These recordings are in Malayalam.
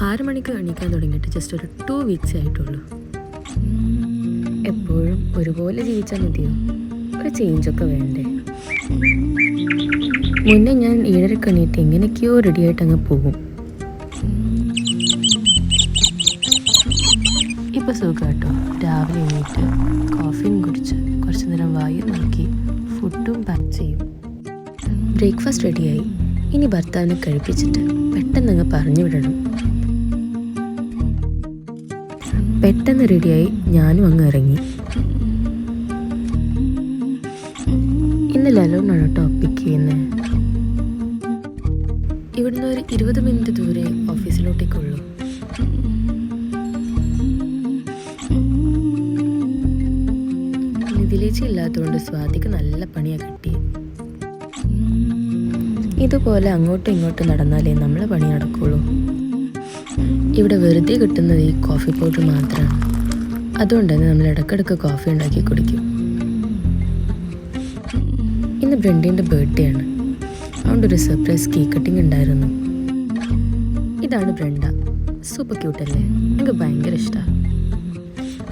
6 മണിക്ക് എണീക്കാൻ തുടങ്ങിയിട്ട് ജസ്റ്റ് ഒരു 2 വീക്സേ ആയിട്ടുള്ളൂ. എപ്പോഴും ഒരുപോലെ ജീവിച്ചാൽ മതിയോ? ഒരു ചേഞ്ചൊക്കെ വേണ്ടേ? മുന്നേ ഞാൻ 7:30 എണീറ്റ് എങ്ങനെയൊക്കെയോ റെഡിയായിട്ട് അങ്ങ് പോകും. ഇപ്പോൾ സുഖം കേട്ടോ. രാവിലെ എണീറ്റ് കോഫിയും കുടിച്ച് കുറച്ച് നേരം വായു നോക്കി ഫുഡും പാക്ക് ചെയ്യും. ബ്രേക്ക്ഫാസ്റ്റ് റെഡിയായി. ഇനി ഭർത്താവിനെ കഴിപ്പിച്ചിട്ട് പെട്ടെന്ന് അങ്ങ് പറഞ്ഞു വിടണം. പെട്ടെന്ന് റെഡിയായി ഞാനും അങ്ങ് ഇറങ്ങി. ഇന്ന് ലലോണാണ് കേട്ടോ പിക്ക് ചെയ്യുന്നത്. ഇവിടുന്ന് ഒരു 20 മിനിറ്റ് ദൂരെ ഓഫീസിലോട്ടേക്കുള്ളൂ. നിതിലേച്ചി ഇല്ലാത്തതുകൊണ്ട് സ്വാതിക്ക് നല്ല പണിയാണ് കിട്ടിയത്. ഇതുപോലെ അങ്ങോട്ടും ഇങ്ങോട്ടും നടന്നാലേ നമ്മളെ പണി നടക്കുള്ളൂ. ഇവിടെ വെറുതെ കിട്ടുന്നത് ഈ കോഫി പൗഡർ മാത്രമാണ്. അതുകൊണ്ട് തന്നെ നമ്മൾ ഇടയ്ക്കിടയ്ക്ക് കോഫി ഉണ്ടാക്കി കുടിക്കും. ഇന്ന് ബ്രെൻഡിൻ്റെ ബർത്ത്ഡേ ആണ്. അതുകൊണ്ടൊരു സർപ്രൈസ് കേക്ക് കട്ടിങ് ഉണ്ടായിരുന്നു. ഇതാണ് ബ്രെൻഡ. സൂപ്പർ ക്യൂട്ടല്ലേ? എനിക്ക് ഭയങ്കര ഇഷ്ടമാണ്.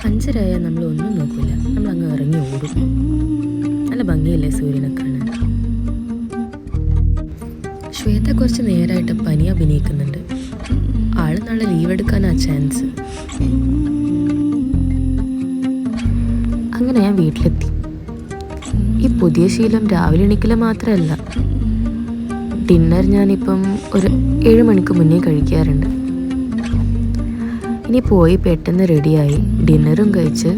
5:30 നമ്മൾ ഒന്നും നോക്കില്ല, നമ്മൾ അങ്ങ് ഇറങ്ങി ഓടും. നല്ല ഭംഗിയല്ലേ സൂര്യനെ കാണാൻ. ശ്വേത കുറച്ച് നേരമായിട്ട് പനി അഭിനയിക്കുന്നുണ്ട്. ആള് നാളെ ലീവ് എടുക്കാനാ ചാൻസ്. അങ്ങനെ ഞാൻ വീട്ടിലെത്തി. ഈ പുതിയ ശീലം രാവിലെ എണീക്കൽ മാത്രമല്ല, ഡിന്നർ ഞാനിപ്പം ഒരു 7 മണിക്ക് മുന്നേ കഴിക്കാറുണ്ട്. ഇനി പോയി പെട്ടെന്ന് റെഡിയായി ഡിന്നറും കഴിച്ച്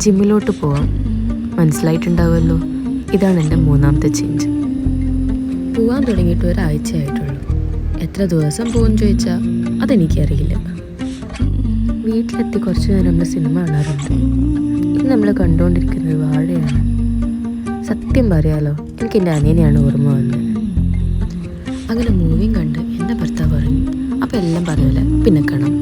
ജിമ്മിലോട്ട് പോവാം. മനസ്സിലായിട്ടുണ്ടാവുമല്ലോ, ഇതാണ് എൻ്റെ 3ാമത്തെ ചേഞ്ച്. പോവാൻ തുടങ്ങിയിട്ട് ഒരാഴ്ച ആയിട്ടുള്ളൂ. എത്ര ദിവസം പോകുമെന്ന് ചോദിച്ചാൽ അതെനിക്കറിയില്ല. വീട്ടിലെത്തി കുറച്ച് നേരം നമ്മൾ സിനിമ കാണാറുണ്ട്. ഇന്ന് നമ്മൾ കണ്ടുകൊണ്ടിരിക്കുന്നത് വാഴയാണ്. സത്യം പറയാലോ, എനിക്ക് എൻ്റെ അനിയനെയാണ് ഓർമ്മ വന്നത്. അങ്ങനെ മൂവിയും കണ്ട് എൻ്റെ ഭർത്താവ് പറഞ്ഞു, അപ്പോൾ എല്ലാം പറഞ്ഞില്ല, പിന്നെ കാണാം.